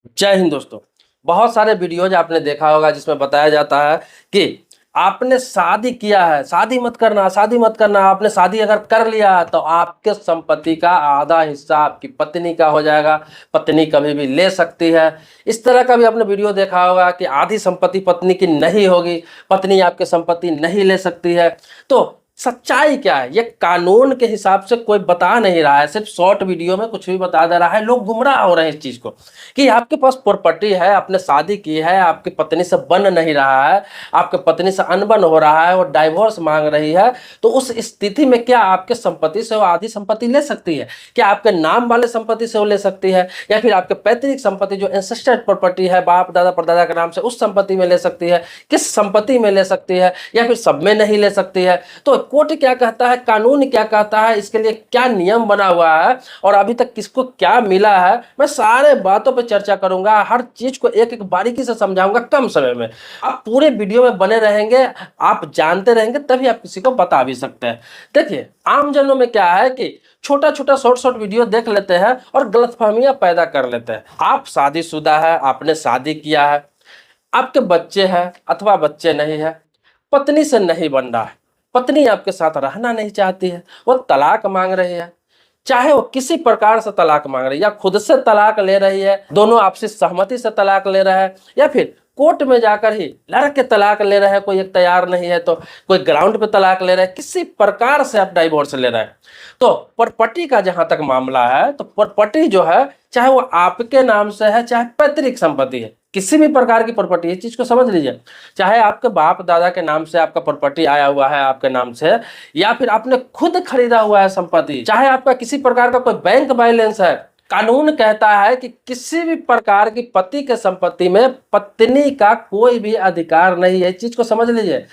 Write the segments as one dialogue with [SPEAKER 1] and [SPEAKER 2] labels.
[SPEAKER 1] जय हिंद दोस्तों। बहुत सारे वीडियोज आपने देखा होगा जिसमें बताया जाता है कि आपने शादी किया है, शादी मत करना, शादी मत करना। आपने शादी अगर कर लिया तो आपके संपत्ति का आधा हिस्सा आपकी पत्नी का हो जाएगा, पत्नी कभी भी ले सकती है। इस तरह का भी आपने वीडियो देखा होगा कि आधी संपत्ति पत्नी की नहीं होगी, पत्नी आपकी संपत्ति नहीं ले सकती है। तो सच्चाई क्या है, ये कानून के हिसाब से कोई बता नहीं रहा है, सिर्फ शॉर्ट वीडियो में कुछ भी बता दे रहा है। लोग गुमराह हो रहे हैं इस चीज को कि आपके पास प्रॉपर्टी है, आपने शादी की है, आपकी पत्नी से बन नहीं रहा है, आपके पत्नी से अनबन हो रहा है, वो डाइवोर्स मांग रही है, तो उस स्थिति में क्या आपके संपत्ति से वो आधी संपत्ति ले सकती है? क्या आपके नाम वाले संपत्ति से वो ले सकती है, या फिर आपके पैतृक संपत्ति जो एंसेस्टर प्रॉपर्टी है, बाप दादा परदादा के नाम से, उस संपत्ति में ले सकती है? किस संपत्ति में ले सकती है, या फिर सब में नहीं ले सकती है? तो कोर्ट क्या कहता है, कानून क्या कहता है, इसके लिए क्या नियम बना हुआ है और अभी तक किसको क्या मिला है, मैं सारे बातों पे चर्चा करूंगा। हर चीज को एक एक बारीकी से समझाऊंगा कम समय में। आप पूरे वीडियो में बने रहेंगे, आप जानते रहेंगे, तभी आप किसी को बता भी सकते हैं। देखिए, आम जनों में क्या है कि छोटा छोटा शॉर्ट शॉर्ट वीडियो देख लेते हैं और गलतफहमियां पैदा कर लेते हैं। आप शादीशुदा है, आपने शादी किया है, आपके बच्चे हैं अथवा बच्चे नहीं है, पत्नी से नहीं बन रहा है, पत्नी आपके साथ रहना नहीं चाहती है, वो तलाक मांग रही है, चाहे वो किसी प्रकार से तलाक मांग रही है, या खुद से तलाक ले रही है, दोनों आपसी सहमति से तलाक ले रहे हैं, या फिर कोर्ट में जाकर ही लड़के तलाक ले रहे हैं, कोई एक तैयार नहीं है तो कोई ग्राउंड पे तलाक ले रहे हैं, किसी प्रकार से आप डाइवोर्स ले रहे हैं। तो प्रॉपर्टी का जहां तक मामला है, तो प्रॉपर्टी जो है, चाहे वो आपके नाम से है, चाहे पैतृक संपत्ति है, किसी भी प्रकार की प्रॉपर्टी, इस चीज को समझ लीजिए। चाहे आपके बाप दादा के नाम से आपका प्रॉपर्टी आया हुआ है आपके नाम से, या फिर आपने खुद खरीदा हुआ है संपत्ति, चाहे आपका किसी प्रकार का कोई बैंक बैलेंस है, कानून कहता है कि किसी भी प्रकार की पति के संपत्ति में पत्नी का कोई भी अधिकार नहीं है। इस चीज को समझ लीजिए,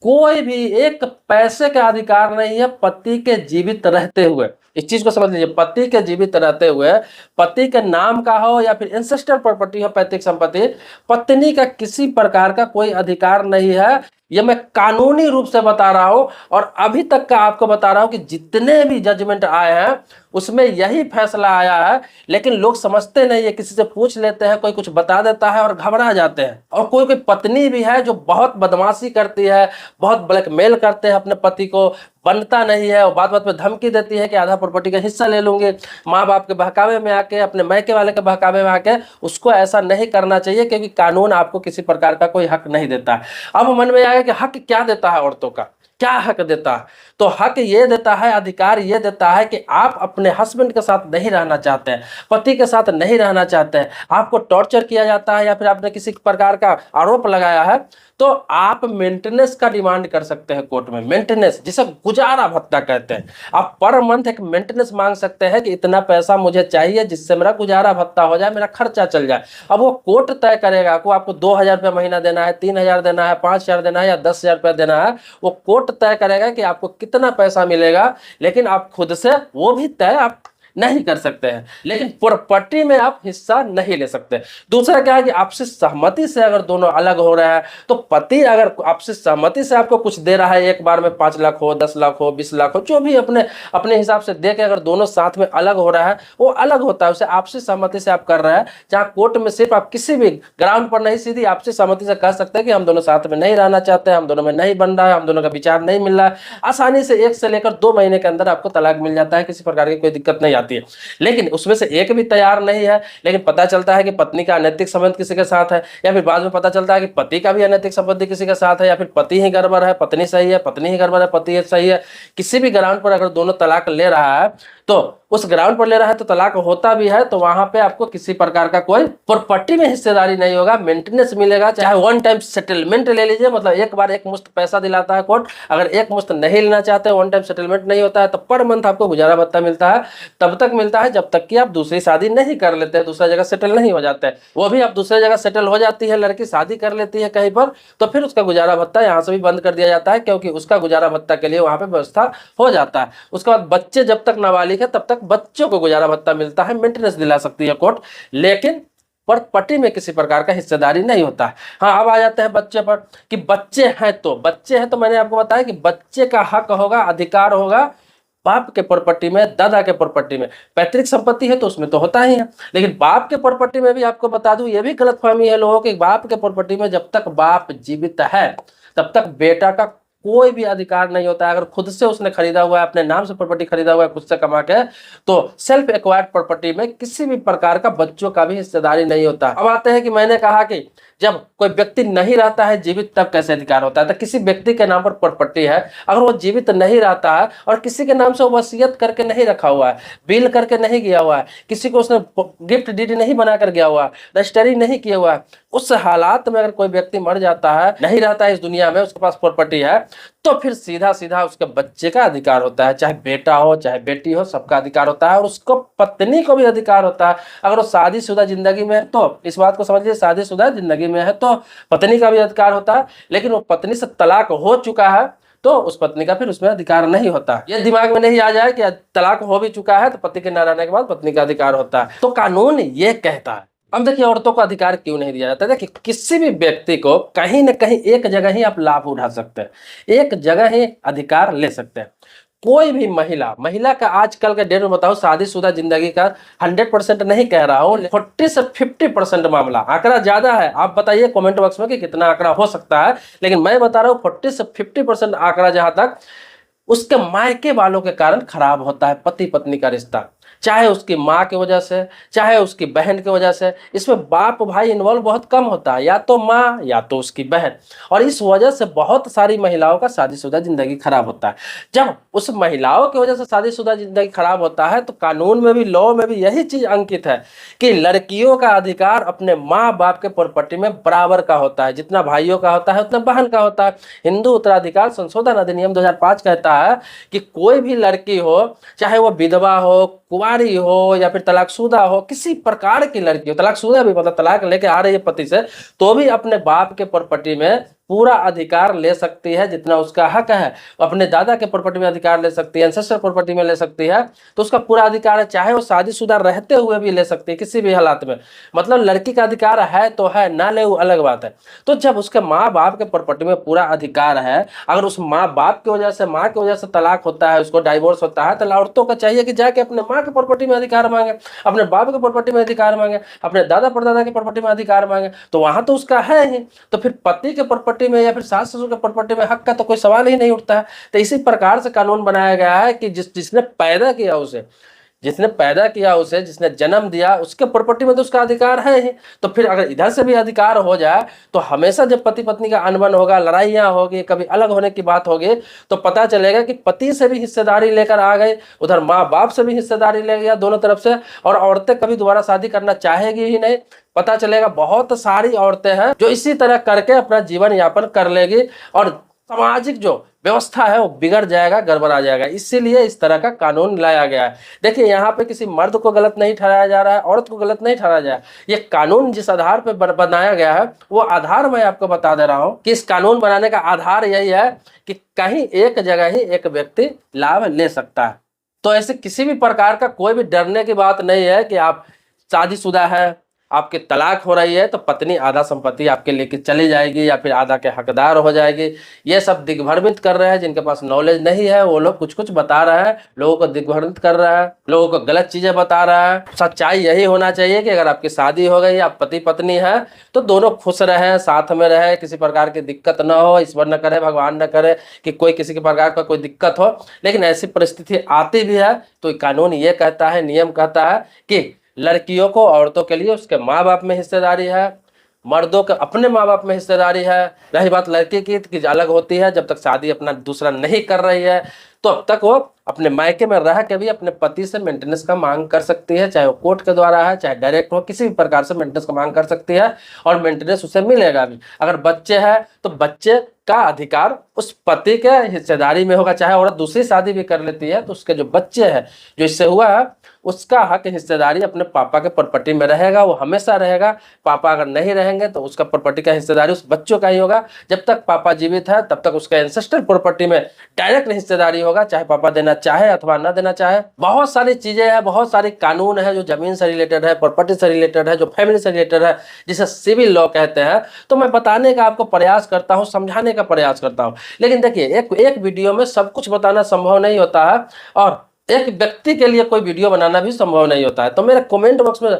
[SPEAKER 1] कोई भी एक पैसे का अधिकार नहीं है पति के जीवित रहते हुए। इस चीज को समझ लीजिए, पति के जीवित रहते हुए, पति के नाम का हो या फिर एंसेस्टर प्रॉपर्टी हो, पैतृक संपत्ति, पत्नी का किसी प्रकार का कोई अधिकार नहीं है। ये मैं कानूनी रूप से बता रहा हूं, और अभी तक का आपको बता रहा हूं कि जितने भी जजमेंट आए हैं उसमें यही फैसला आया है। लेकिन लोग समझते नहीं है, किसी से पूछ लेते हैं, कोई कुछ बता देता है और घबरा जाते हैं। और कोई कोई पत्नी भी है जो बहुत बदमाशी करती है, बहुत ब्लैकमेल करते हैं अपने पति को, बनता नहीं है, और बात बात पे धमकी देती है कि आधा प्रॉपर्टी का हिस्सा ले लूंगी। माँ बाप के बहकावे में आके, अपने मैके वाले के बहकावे में आके, उसको ऐसा नहीं करना चाहिए, क्योंकि कानून आपको किसी प्रकार का कोई हक नहीं देता है। अब मन में आएगा कि हक क्या देता है औरतों का, क्या हक देता है? तो हक ये देता है, अधिकार ये देता है कि आप अपने हस्बैंड के साथ नहीं रहना चाहते हैं, पति के साथ नहीं रहना चाहते हैं, आपको टॉर्चर किया जाता है, या फिर आपने किसी प्रकार का आरोप लगाया है, तो आप मेंटेनेंस का डिमांड कर सकते हैं कोर्ट में। मेंटेनेंस, जिसे गुजारा भत्ता कहते हैं। आप पर मंथ एक मेंटेनेंस मांग सकते हैं कि इतना पैसा मुझे चाहिए जिससे मेरा गुजारा भत्ता हो जाए, मेरा खर्चा चल जाए। अब वो कोर्ट तय करेगा कि आपको 2,000 रुपया महीना देना है, 3,000 देना है, 5,000 देना है, या 10,000 रुपया देना है। वो कोर्ट तय करेगा कि आपको कितना पैसा मिलेगा, लेकिन आप खुद से वो भी तय आप नहीं कर सकते हैं। लेकिन प्रॉपर्टी में आप हिस्सा नहीं ले सकते। दूसरा क्या है कि आपसे सहमति से अगर दोनों अलग हो रहे हैं, तो पति अगर आपसे सहमति से आपको कुछ दे रहा है, एक बार में 5 लाख हो, 10 लाख हो, 20 लाख हो, जो भी अपने अपने हिसाब से दे के अगर दोनों साथ में अलग हो रहा है, वो अलग होता है, उसे आपसी सहमति से आप कर रहे हैं। जहाँ कोर्ट में सिर्फ आप किसी भी ग्राउंड पर नहीं, सीधी आपसी सहमति से कह सकते हैं कि हम दोनों साथ में नहीं रहना चाहते हैं, हम दोनों में नहीं बन रहा है, हम दोनों का विचार नहीं मिल रहा है। आसानी से 1 से लेकर 2 महीने के अंदर आपको तलाक मिल जाता है, किसी प्रकार की कोई दिक्कत नहीं आती है। लेकिन उसमें से एक भी तैयार नहीं है, लेकिन पता चलता है कि पत्नी का अनैतिक संबंध किसी के साथ है, या फिर बाद में पता चलता है कि पति का भी अनैतिक संबंध किसी के साथ है, या फिर पति ही गड़बड़ है, पत्नी सही है, पत्नी ही गड़बड़ है, पति सही है। किसी भी ग्राउंड पर अगर दोनों तलाक ले रहा है, तो उस ग्राउंड पर ले रहा है तो तलाक होता भी है, तो वहां पे आपको किसी प्रकार का कोई प्रॉपर्टी में हिस्सेदारी नहीं होगा, मेंटेनेंस मिलेगा। चाहे 1 टाइम सेटलमेंट ले लीजिए, मतलब एक बार एक मुश्त पैसा दिलाता है कोर्ट। अगर एक मुश्त नहीं लेना चाहते, 1 टाइम सेटलमेंट नहीं होता है, तो पर मंथ आपको गुजारा भत्ता मिलता है। तब तक मिलता है जब तक कि आप दूसरी शादी नहीं कर लेते हैं, दूसरा जगह सेटल नहीं हो जाते हैं। वो भी आप दूसरी जगह सेटल हो जाती है, लड़की शादी कर लेती है कहीं पर, तो फिर उसका गुजारा भत्ता यहाँ से भी बंद कर दिया जाता है, क्योंकि उसका गुजारा भत्ता के लिए वहां पे व्यवस्था हो जाता है। उसके बाद बच्चे जब तक नाबालिग है तब तक बच्चों को गुजारा भत्ता मिलता है, मेंटेनेंस दिला सकती है कोर्ट, लेकिन प्रॉपर्टी में किसी प्रकार का हिस्सेदारी नहीं होता है। हाँ, अब आ जाते हैं बच्चे पर कि बच्चे हैं तो मैंने आपको बताया कि बच्चे का हक होगा, अधिकार होगा बाप के प्रॉपर्टी में, दादा के प्रॉपर्टी में। पैतृक संपत्ति है तो उसमें तो होता ही है, लेकिन बाप के प्रॉपर्टी में भी आपको बता दूं, ये भी गलतफहमी है लोगों की, बाप के प्रॉपर्टी में जब तक बाप जीवित है तब तक बेटा का कोई भी अधिकार नहीं होता है। अगर खुद से उसने खरीदा हुआ है, अपने नाम से प्रॉपर्टी खरीदा हुआ है खुद से कमा के, तो सेल्फ एक्वायर्ड प्रॉपर्टी में किसी भी प्रकार का बच्चों का भी हिस्सेदारी नहीं होता। अब आते हैं कि मैंने कहा कि जब कोई व्यक्ति नहीं रहता है जीवित तब कैसे अधिकार होता है। तो किसी व्यक्ति के नाम पर प्रॉपर्टी है, अगर वो जीवित नहीं रहता है और किसी के नाम से वसीयत करके नहीं रखा हुआ है, बिल करके नहीं गया हुआ है, किसी को उसने गिफ्ट डीड नहीं बना कर गया हुआ है, रजिस्ट्री नहीं किया हुआ है, उस हालात में अगर कोई व्यक्ति मर जाता है, नहीं रहता है इस दुनिया में, उसके पास प्रॉपर्टी है, तो फिर सीधा सीधा उसके बच्चे का अधिकार होता है। चाहे बेटा हो चाहे बेटी हो, सबका अधिकार होता है। और उसको पत्नी को भी अधिकार होता है। अगर वो शादीशुदा जिंदगी में है तो इस बात को समझिए, शादीशुदा जिंदगी में है तो पत्नी का भी अधिकार होता है, लेकिन वो पत्नी से तलाक हो चुका है तो उस पत्नी का फिर उसमें अधिकार नहीं होता। ये दिमाग में नहीं आ जाए कि तलाक हो भी चुका है तो पति के न रहने के बाद पत्नी का अधिकार होता है। तो कानून ये कहता है। अब देखिए औरतों को अधिकार क्यों नहीं दिया जाता है। देखिए किसी भी व्यक्ति को कहीं ना कहीं एक जगह ही आप लाभ उठा सकते हैं, एक जगह ही अधिकार ले सकते हैं। कोई भी महिला का आजकल के डेट में बताओ, शादीशुदा जिंदगी का 100% नहीं कह रहा हूँ, 40 से 50% मामला, आंकड़ा ज्यादा है, आप बताइए कमेंट बॉक्स में कि कितना आंकड़ा हो सकता है, लेकिन मैं बता रहा हूँ 40 से 50% आंकड़ा जहां तक उसके मायके वालों के कारण खराब होता है पति पत्नी का रिश्ता। चाहे उसकी माँ की वजह से, चाहे उसकी बहन की वजह से। इसमें बाप भाई इन्वॉल्व बहुत कम होता है, या तो माँ या तो उसकी बहन, और इस वजह से बहुत सारी महिलाओं का शादीशुदा जिंदगी खराब होता है। जब उस महिलाओं की वजह से शादीशुदा जिंदगी खराब होता है तो कानून में भी, लॉ में भी यही चीज अंकित है कि लड़कियों का अधिकार अपने माँ बाप के प्रॉपर्टी में बराबर का होता है। जितना भाइयों का होता है उतना बहन का होता है। हिंदू उत्तराधिकार संशोधन अधिनियम 2005 कहता है कि कोई भी लड़की हो, चाहे वो विधवा हो, कुंवारी हो या फिर तलाकशुदा हो, किसी प्रकार की लड़की हो, तलाकशुदा भी मतलब तलाक लेके आ रही है पति से, तो भी अपने बाप के प्रॉपर्टी में पूरा अधिकार ले सकती है जितना उसका हक है। अपने दादा के प्रॉपर्टी में अधिकार ले सकती है, एंसेस्टर प्रॉपर्टी में ले सकती है, तो उसका पूरा अधिकार है। चाहे वो शादीशुदा रहते हुए भी ले सकती है किसी भी हालात में। मतलब लड़की का अधिकार है तो है, ना ले वो अलग बात है। तो जब उसके माँ बाप के प्रॉपर्टी में पूरा अधिकार है, अगर उस माँ बाप की वजह से, माँ की वजह से तलाक होता है, उसको डाइवोर्स होता है, तो औरतों का चाहिए कि जाके अपने माँ के प्रॉपर्टी में अधिकार मांगे, अपने बाप के प्रॉपर्टी में अधिकार मांगे, अपने दादा परदादा की प्रॉपर्टी में अधिकार मांगे, तो वहां तो उसका है ही। तो फिर पति के प्रॉपर्टी में या फिर सास ससुर के प्रॉपर्टी में हक का तो कोई सवाल ही नहीं उठता है। तो इसी प्रकार से कानून बनाया गया है कि जिसने पैदा किया उसे, जिसने जन्म दिया, उसके प्रॉपर्टी में तो उसका अधिकार है ही। तो फिर अगर इधर से भी अधिकार हो जाए तो हमेशा जब पति पत्नी का अनबन होगा, लड़ाइयाँ होगी, कभी अलग होने की बात होगी, तो पता चलेगा कि पति से भी हिस्सेदारी लेकर आ गए, उधर माँ बाप से भी हिस्सेदारी ले गया दोनों तरफ से, और औरतें कभी दोबारा शादी करना चाहेगी ही नहीं। पता चलेगा बहुत सारी औरतें हैं जो इसी तरह करके अपना जीवन यापन कर लेगी और सामाजिक जो व्यवस्था है वो बिगड़ जाएगा, गड़बड़ा जाएगा। इसीलिए इस तरह का कानून लाया गया है। देखिए यहाँ पे किसी मर्द को गलत नहीं ठहराया जा रहा है, औरत को गलत नहीं ठहराया जा रहा है। ये कानून जिस आधार पर बनाया गया है वो आधार मैं आपको बता दे रहा हूँ कि इस कानून बनाने का आधार यही है कि कहीं एक जगह ही एक व्यक्ति लाभ ले सकता है। तो ऐसे किसी भी प्रकार का कोई भी डरने की बात नहीं है कि आप शादीशुदा है, आपके तलाक हो रही है तो पत्नी आधा संपत्ति आपके लेके चली जाएगी या फिर आधा के हकदार हो जाएगी। ये सब दिग्भ्रमित कर रहे हैं, जिनके पास नॉलेज नहीं है वो लोग कुछ कुछ बता रहा है, लोगों को दिग्भ्रमित कर रहा है, लोगों को गलत चीजें बता रहा है। सच्चाई यही होना चाहिए कि अगर आपकी शादी हो गई, आप पति पत्नी है, तो दोनों खुश रहे, साथ में रहे, किसी प्रकार की दिक्कत न हो। ईश्वर न करे, भगवान न करे कि कोई किसी के प्रकार का कोई दिक्कत हो, लेकिन ऐसी परिस्थिति आती भी है तो कानून ये कहता है, नियम कहता है कि लड़कियों को, औरतों के लिए उसके माँ बाप में हिस्सेदारी है, मर्दों के अपने माँ बाप में हिस्सेदारी है। रही बात लड़की की अलग होती है, जब तक शादी अपना दूसरा नहीं कर रही है तो अब तक वो अपने मायके में रह के भी अपने पति से मेंटेनेंस का मांग कर सकती है, चाहे वो कोर्ट के द्वारा है, चाहे डायरेक्ट हो, किसी भी प्रकार से मेंटेनेंस का मांग कर सकती है और मेंटेनेंस उसे मिलेगा भी। अगर बच्चे हैं तो बच्चे का अधिकार उस पति के हिस्सेदारी में होगा। चाहे औरत दूसरी शादी भी कर लेती है तो उसके जो बच्चे हैं, जो इससे हुआ है, उसका हक हिस्सेदारी अपने पापा के प्रॉपर्टी में रहेगा, वो हमेशा रहेगा। पापा अगर नहीं रहेंगे तो उसका प्रॉपर्टी का हिस्सेदारी उस बच्चों का ही होगा। जब तक पापा जीवित है तब तक उसका एंसेस्ट्रल प्रॉपर्टी में डायरेक्ट हिस्सेदारी होगा, चाहे पापा देना चाहे अथवा ना देना चाहे। बहुत सारी चीजें हैं, बहुत सारे कानून है जो जमीन से रिलेटेड है, प्रॉपर्टी से रिलेटेड है, जो फैमिली से रिलेटेड है, जिसे सिविल लॉ कहते हैं। तो मैं बताने का आपको प्रयास करता हूँ, समझाने का प्रयास करता हूँ। लेकिन देखिए एक वीडियो में सब कुछ बताना संभव नहीं होता है, और एक व्यक्ति के लिए कोई वीडियो बनाना भी संभव नहीं होता है। तो मेरे कमेंट बॉक्स में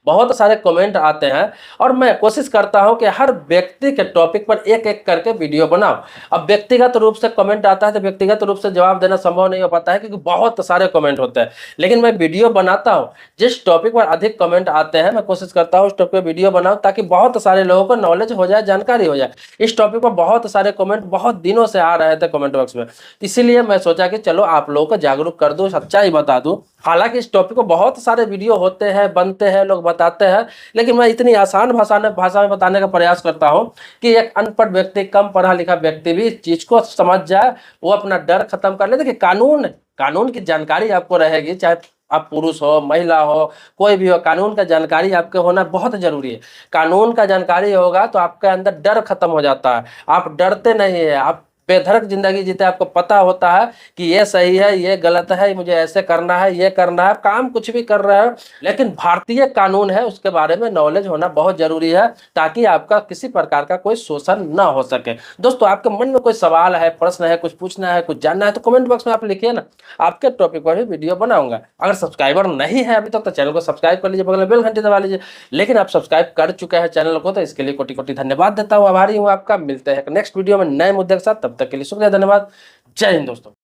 [SPEAKER 1] बहुत सारे कमेंट आते हैं, और मैं कोशिश करता हूं कि हर व्यक्ति के टॉपिक पर एक एक करके वीडियो बनाऊं। अब व्यक्तिगत रूप से कमेंट आता है तो व्यक्तिगत रूप से जवाब देना संभव नहीं हो पाता है, क्योंकि बहुत सारे कमेंट होते हैं। लेकिन मैं वीडियो बनाता हूं, जिस टॉपिक पर अधिक कमेंट आते हैं मैं कोशिश करता हूं उस टॉपिक पर वीडियो बनाऊं, ताकि बहुत सारे लोगों को नॉलेज हो जाए, जानकारी हो जाए। इस टॉपिक पर बहुत सारे कमेंट बहुत दिनों से आ रहे थे कमेंट बॉक्स में, इसीलिए मैं सोचा कि चलो आप लोगों को जागरूक कर दूं, सच्चाई बता दूं। हालांकि इस टॉपिक को बहुत सारे वीडियो होते हैं, बनते हैं, लोग बताते हैं, लेकिन मैं इतनी आसान भाषा में बताने का प्रयास करता हूं कि एक अनपढ़ व्यक्ति, कम पढ़ा लिखा व्यक्ति भी इस चीज को समझ जाए, वो अपना डर खत्म कर ले। देखिए कानून की जानकारी आपको रहेगी, चाहे आप पुरुष हो, महिला हो, कोई भी हो, कानून का जानकारी आपके होना बहुत जरूरी है। कानून का जानकारी होगा तो आपके अंदर डर खत्म हो जाता है, आप डरते नहीं है, आप बेधड़क जिंदगी जीते। आपको पता होता है कि ये सही है, ये गलत है, मुझे ऐसे करना है, ये करना है, काम कुछ भी कर रहे हो, लेकिन भारतीय कानून है उसके बारे में नॉलेज होना बहुत जरूरी है, ताकि आपका किसी प्रकार का कोई शोषण ना हो सके। दोस्तों, आपके मन में कोई सवाल है, प्रश्न है, कुछ पूछना है, कुछ जानना है, तो कमेंट बॉक्स में आप लिखिए ना, आपके टॉपिक पर भी वीडियो बनाऊंगा। अगर सब्सक्राइबर नहीं है अभी तक तो चैनल को सब्सक्राइब कर लीजिए, बगल में बेल घंटी दबा लीजिए। लेकिन आप सब्सक्राइब कर चुके हैं चैनल को, तो इसके लिए कोटि कोटि धन्यवाद देता हूँ, आभारी हूँ आपका। मिलते हैं नेक्स्ट वीडियो में नए मुद्दे के साथ, तब तक के लिए शुक्रिया, धन्यवाद। जय हिंद दोस्तों।